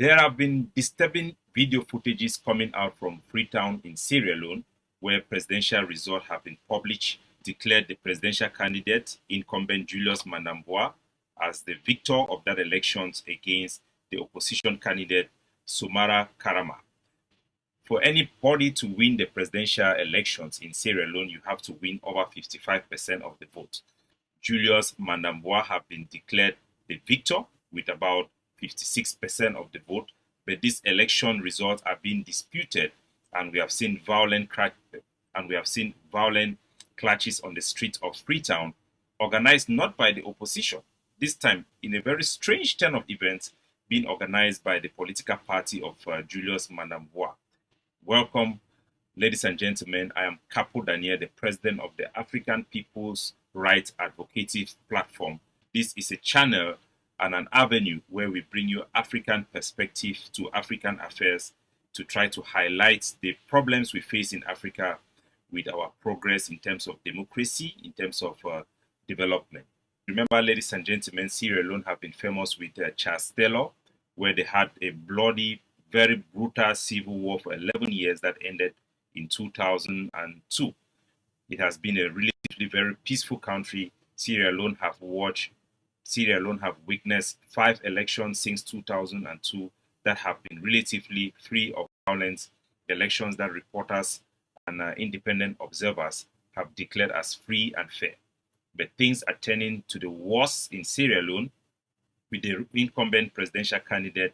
There have been disturbing video footages coming out from Freetown in Sierra Leone, where presidential results have been published, declared the presidential candidate, incumbent Julius Manamboa, as the victor of that elections against the opposition candidate, Sumara Karama. For anybody to win the presidential elections in Sierra Leone, you have to win over 55% of the vote. Julius Manamboa have been declared the victor with about 56% of the vote, but these election results are being disputed, and we have seen violent clashes on the streets of Freetown, organized not by the opposition, this time in a very strange turn of events, being organized by the political party of Julius Manamboa. Welcome, ladies and gentlemen. I am Capo Daniel, the president of the African People's Rights Advocative Platform. This is a channel and an avenue where we bring you African perspective to African affairs to try to highlight the problems we face in Africa with our progress in terms of democracy, in terms of development. Remember, ladies and gentlemen, Sierra Leone have been famous with Charles Taylor, where they had a bloody, very brutal civil war for 11 years that ended in 2002. It has been a relatively very peaceful country. Sierra Leone have witnessed 5 elections since 2002 that have been relatively free of violence, elections that reporters and independent observers have declared as free and fair. But things are turning to the worst in Sierra Leone, with the incumbent presidential candidate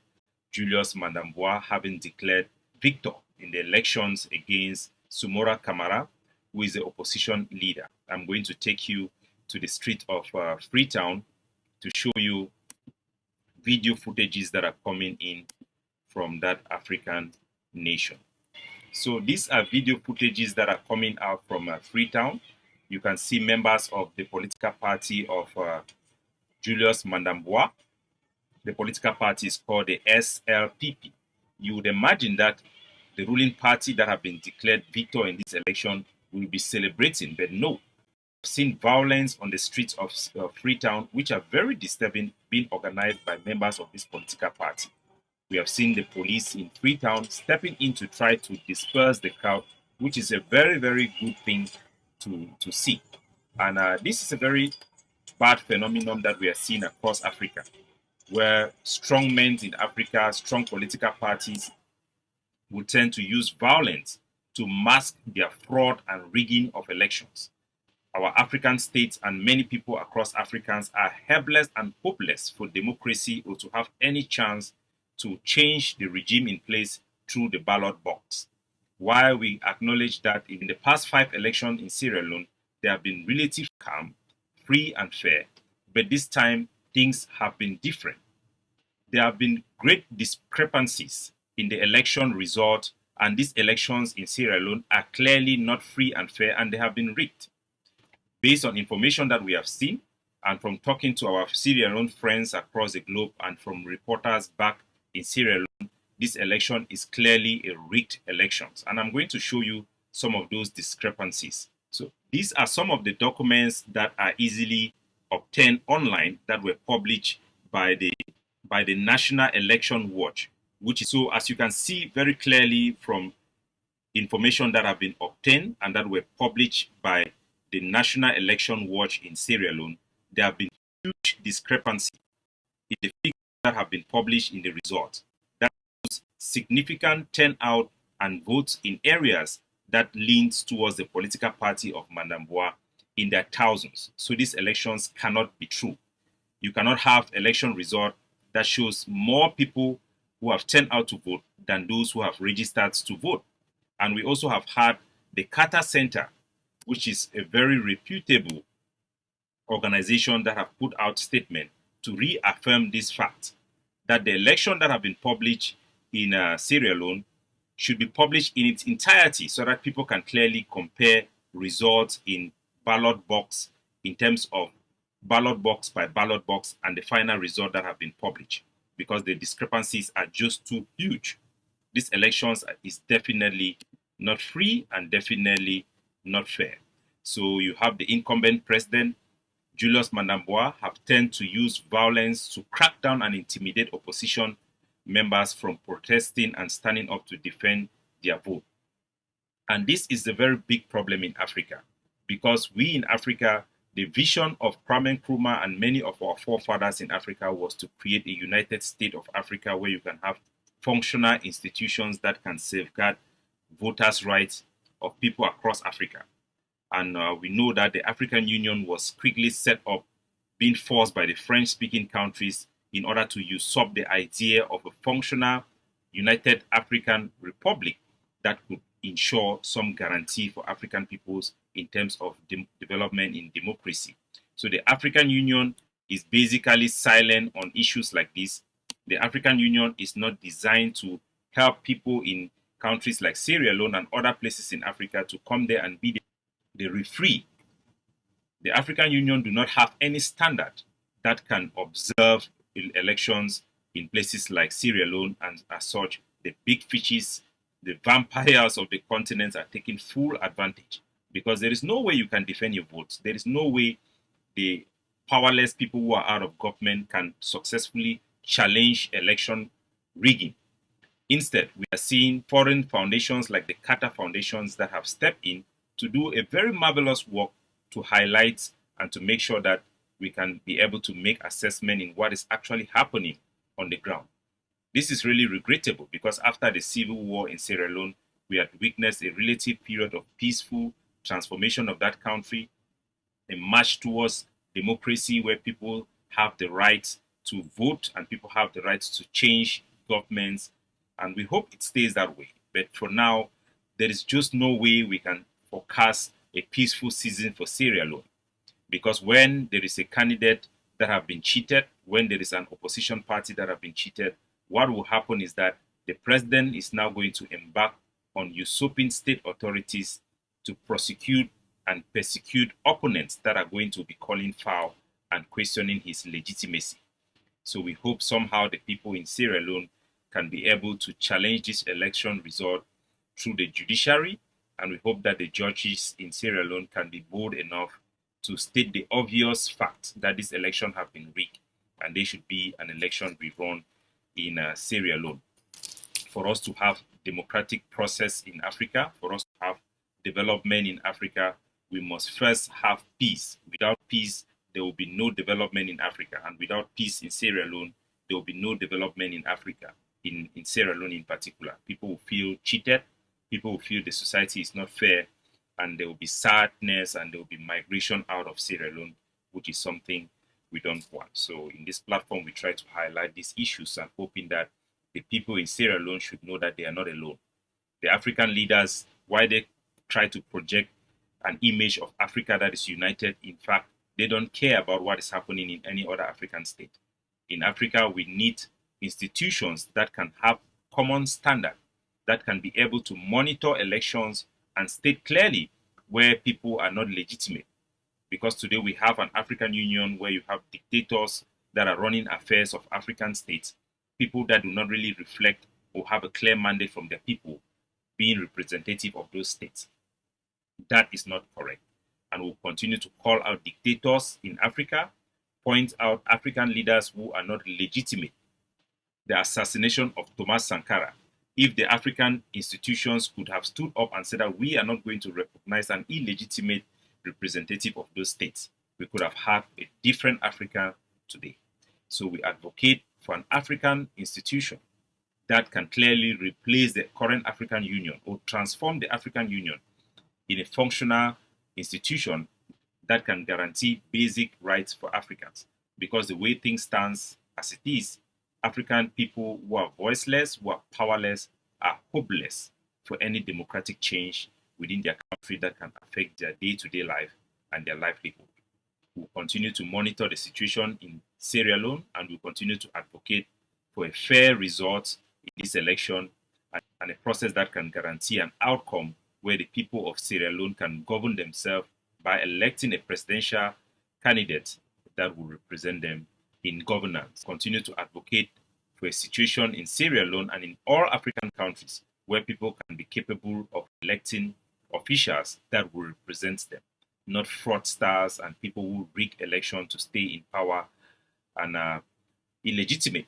Julius Manamboa having declared victor in the elections against Sumora Kamara, who is the opposition leader. I'm going to take you to the street of Freetown to show you video footages that are coming in from that African nation. So these are video footages that are coming out from Freetown. You can see members of the political party of Julius Manamboa. The political party is called the SLPP. You would imagine that the ruling party that have been declared victor in this election will be celebrating, but no. We've seen violence on the streets of Freetown, which are very disturbing, being organized by members of this political party. We have seen the police in Freetown stepping in to try to disperse the crowd, which is a very, very good thing to see. And this is a very bad phenomenon that we are seeing across Africa, where strong men in Africa, strong political parties, will tend to use violence to mask their fraud and rigging of elections. Our African states and many people across Africans are helpless and hopeless for democracy or to have any chance to change the regime in place through the ballot box. While we acknowledge that in the past 5 elections in Sierra Leone, they have been relatively calm, free and fair, but this time things have been different. There have been great discrepancies in the election result, and these elections in Sierra Leone are clearly not free and fair, and they have been rigged. Based on information that we have seen, and from talking to our Sierra Leone friends across the globe, and from reporters back in Sierra Leone, this election is clearly a rigged election. And I'm going to show you some of those discrepancies. So these are some of the documents that are easily obtained online that were published by the National Election Watch, which is, so as you can see very clearly from information that have been obtained and that were published by the National Election Watch in Sierra Leone, there have been huge discrepancies in the figures that have been published in the results. That shows significant turnout and votes in areas that leans towards the political party of Manamboa in their thousands. So these elections cannot be true. You cannot have election result that shows more people who have turned out to vote than those who have registered to vote. And we also have had the Carter Center, which is a very reputable organization that have put out statement to reaffirm this fact, that the election that have been published in Sierra Leone should be published in its entirety so that people can clearly compare results in ballot box in terms of ballot box by ballot box and the final result that have been published, because the discrepancies are just too huge. These elections is definitely not free and definitely not fair. So you have the incumbent president, Julius Manamboa, have tended to use violence to crack down and intimidate opposition members from protesting and standing up to defend their vote. And this is a very big problem in Africa, because we in Africa, the vision of Kwame Nkrumah and many of our forefathers in Africa was to create a united state of Africa where you can have functional institutions that can safeguard voters' rights of people across Africa. And we know that the African Union was quickly set up, being forced by the French-speaking countries in order to usurp the idea of a functional United African Republic that could ensure some guarantee for African peoples in terms of development in democracy. So the African Union is basically silent on issues like this. The African Union is not designed to help people in countries like Sierra Leone and other places in Africa to come there and be the referee. The African Union do not have any standard that can observe elections in places like Sierra Leone, and as such, the big fishes, the vampires of the continent are taking full advantage, because there is no way you can defend your votes. There is no way the powerless people who are out of government can successfully challenge election rigging. Instead, we are seeing foreign foundations like the Qatar foundations that have stepped in to do a very marvelous work to highlight and to make sure that we can be able to make assessment in what is actually happening on the ground. This is really regrettable, because after the civil war in Sierra Leone, we had witnessed a relative period of peaceful transformation of that country, a march towards democracy where people have the right to vote and people have the right to change governments. And we hope it stays that way. But for now, there is just no way we can forecast a peaceful season for Sierra Leone. Because when there is a candidate that have been cheated, when there is an opposition party that have been cheated, what will happen is that the president is now going to embark on usurping state authorities to prosecute and persecute opponents that are going to be calling foul and questioning his legitimacy. So we hope somehow the people in Sierra Leone can be able to challenge this election result through the judiciary, and we hope that the judges in Sierra Leone can be bold enough to state the obvious fact that this election have been rigged and there should be an election rerun in Sierra Leone. For us to have democratic process in Africa, for us to have development in Africa, we must first have peace. Without peace, there will be no development in Africa. And without peace in Sierra Leone, there will be no development in Africa, in Sierra Leone in particular. People will feel cheated. People will feel the society is not fair. And there will be sadness and there will be migration out of Sierra Leone, which is something we don't want. So in this platform, we try to highlight these issues and hoping that the people in Sierra Leone should know that they are not alone. The African leaders, why they try to project an image of Africa that is united, in fact, they don't care about what is happening in any other African state. In Africa, we need institutions that can have common standard, that can be able to monitor elections and state clearly where people are not legitimate. Because today we have an African Union where you have dictators that are running affairs of African states, people that do not really reflect or have a clear mandate from their people being representative of those states. That is not correct. And we'll continue to call out dictators in Africa, point out African leaders who are not legitimate. The assassination of Thomas Sankara. If the African institutions could have stood up and said that we are not going to recognize an illegitimate representative of those states, we could have had a different Africa today. So we advocate for an African institution that can clearly replace the current African Union or transform the African Union in a functional institution that can guarantee basic rights for Africans. Because the way things stand as it is, African people who are voiceless, who are powerless, are hopeless for any democratic change within their country that can affect their day-to-day life and their livelihood. We'll continue to monitor the situation in Sierra Leone, and we'll continue to advocate for a fair result in this election and a process that can guarantee an outcome where the people of Sierra Leone can govern themselves by electing a presidential candidate that will represent them in governance. Continue to advocate for a situation in Sierra Leone and in all African countries where people can be capable of electing officials that will represent them, not fraudsters and people who rig election to stay in power and are illegitimate.